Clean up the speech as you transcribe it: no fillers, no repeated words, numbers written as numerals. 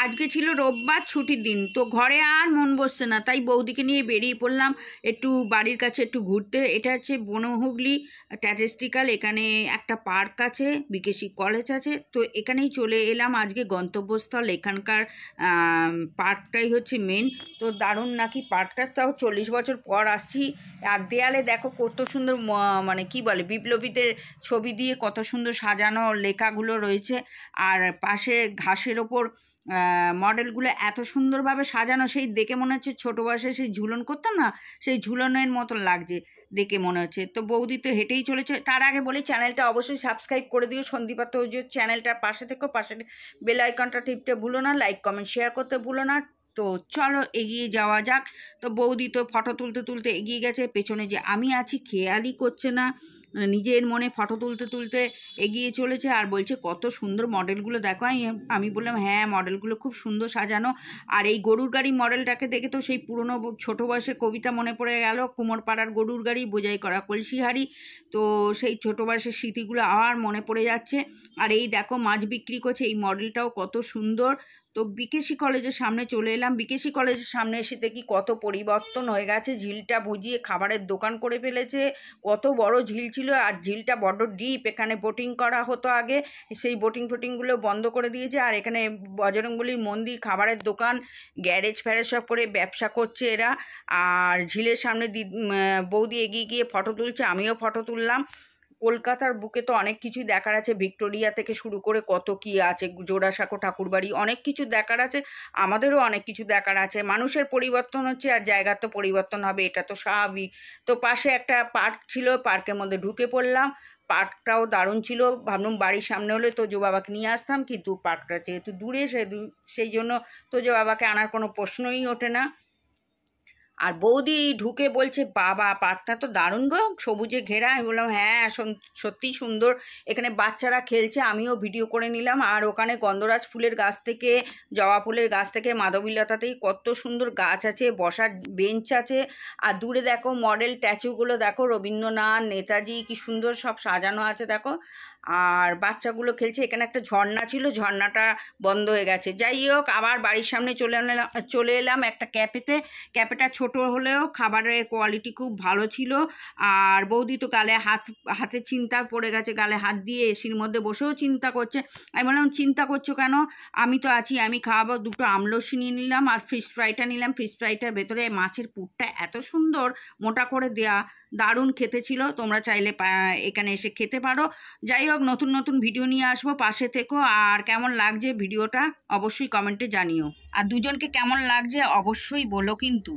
আজকে ছিল রোববার, ছুটির দিন, তো ঘরে আর মন বসছে না, তাই বৌদিকে নিয়ে বেরিয়ে পড়লাম একটু বাড়ির কাছে একটু ঘুরতে। এটা হচ্ছে বনহুগলি স্ট্যাটিস্টিক্যাল, এখানে একটা পার্ক আছে, বিকেসি কলেজ আছে, তো এখানেই চলে এলাম আজকে গন্তব্যস্থল। এখানকার পার্কটাই হচ্ছে মেন। তো দারুণ নাকি পার্কটা, তাও 40 বছর পর আসছি। আর দেয়ালে দেখো কত সুন্দর মানে কি বলে বিপ্লবীদের ছবি দিয়ে কত সুন্দর সাজানো লেখাগুলো রয়েছে। আর পাশে ঘাসের ওপর মডেলগুলো এত সুন্দরভাবে সাজানো, সেই দেখে মনে হচ্ছে ছোটো বয়সে সেই ঝুলন করতাম না, সেই ঝুলনের মতন লাগছে দেখে মনে হচ্ছে। তো বৌদি তো হেঁটেই চলেছে। তার আগে বলি, চ্যানেলটা অবশ্যই সাবস্ক্রাইব করে দিও সন্দীপা তৌজুর চ্যানেলটার পাশে থেকো, পাশে বেল আইকনটা টিপতে ভুলো না, লাইক কমেন্ট শেয়ার করতে ভুলো না। তো চলো এগিয়ে যাওয়া যাক। তো বৌদি তো ফটো তুলতে তুলতে এগিয়ে গেছে, পেছনে যে আমি আছি খেয়ালই করছে না, নিজের মনে ফটো তুলতে তুলতে এগিয়ে চলেছে আর বলছে কত সুন্দর মডেলগুলো দেখো। আমি বললাম হ্যাঁ, মডেলগুলো খুব সুন্দর সাজানো। আর এই গরুর গাড়ি মডেলটাকে দেখে তো সেই পুরনো ছোটো বয়সের কবিতা মনে পড়ে গেল, কুমোরপাড়ার গরুর গাড়ি বোঝাই করা কলসি হাঁড়ি। তো সেই ছোটো বয়সের স্মৃতিগুলো আবার মনে পড়ে যাচ্ছে। আর এই দেখো মাছ বিক্রি করছে, এই মডেলটাও কত সুন্দর। তো বিকেসি কলেজের সামনে চলে এলাম। বিকেসি কলেজের সামনে এসে দেখি কত পরিবর্তন হয়ে গেছে, ঝিলটা বুঝিয়ে খাবারের দোকান করে ফেলেছে। কত বড় ঝিল ছিল, আর ঝিলটা বড্ড ডিপ, এখানে বোটিং করা হতো আগে, সেই বোটিংগুলো বন্ধ করে দিয়েছে। আর এখানে বজরংবলীর মন্দির, খাবারের দোকান, গ্যারেজ ফ্যারেজ সব করে ব্যবসা করছে এরা। আর ঝিলের সামনে বৌদি এগিয়ে গিয়ে ফটো তুলছে, আমিও ফটো তুললাম। কলকাতার বুকে তো অনেক কিছু দেখার আছে, ভিক্টোরিয়া থেকে শুরু করে কত কি আছে, জোড়াসাঁকো ঠাকুরবাড়ি, অনেক কিছু দেখার আছে। আমাদেরও অনেক কিছু দেখার আছে। মানুষের পরিবর্তন হচ্ছে আর জায়গার তো পরিবর্তন হবে, এটা তো স্বাভাবিক। তো পাশে একটা পার্ক ছিল, পার্কের মধ্যে ঢুকে পড়লাম। পার্কটাও দারুণ ছিল। ভাবলাম বাড়ির সামনে হলে তোজো বাবাকে নিয়ে আসতাম, কিন্তু পার্কটা যেহেতু দূরে সেই জন্য তোজো বাবাকে আনার কোনো প্রশ্নই ওঠে না। আর বৌদি ঢুকে বলছে বাবা পার্কটা তো দারুণ গো, সবুজে ঘেরা। আমি বললাম হ্যাঁ সত্যি সুন্দর, এখানে বাচ্চারা খেলছে, আমিও ভিডিও করে নিলাম। আর ওখানে গন্ধরাজ ফুলের গাছ থেকে, জবা ফুলের গাছ থেকে, মাধবীলতাতেই কত সুন্দর গাছ আছে, বসার বেঞ্চ আছে। আর দূরে দেখো মডেল স্ট্যাচুগুলো দেখো, রবীন্দ্রনাথ, নেতাজি, কি সুন্দর সব সাজানো আছে দেখো। আর বাচ্চাগুলো খেলছে। এখানে একটা ঝর্ণা ছিল, ঝর্ণাটা বন্ধ হয়ে গেছে। যাই হোক, আবার বাড়ির সামনে চলে এলাম একটা ক্যাফেতে। ক্যাফেটা ছোট হলেও খাবারের কোয়ালিটি খুব ভালো ছিল। আর বৌদি তো গালে হাতে চিন্তা পড়ে গেছে, গালে হাত দিয়ে এসির মধ্যে বসেও চিন্তা করছে। আমি বললাম চিন্তা করছো কেন, আমি তো আছি, আমি খাওয়াবো। দুটো আমলসি নিয়ে নিলাম আর ফিশ ফ্রাইটা নিলাম। ফিশ ফ্রাইটার ভেতরে মাছের পুরটা এত সুন্দর মোটা করে দেয়া, দারুণ খেতে ছিল। তোমরা চাইলে এখানে এসে খেতে পারো। যাই হোক, নতুন নতুন ভিডিও নিয়ে আসবো, পাশে থেকো। আর কেমন লাগছে ভিডিওটা অবশ্যই কমেন্টে জানিও, আর দুজনকে কেমন লাগছে অবশ্যই বলো কিন্তু।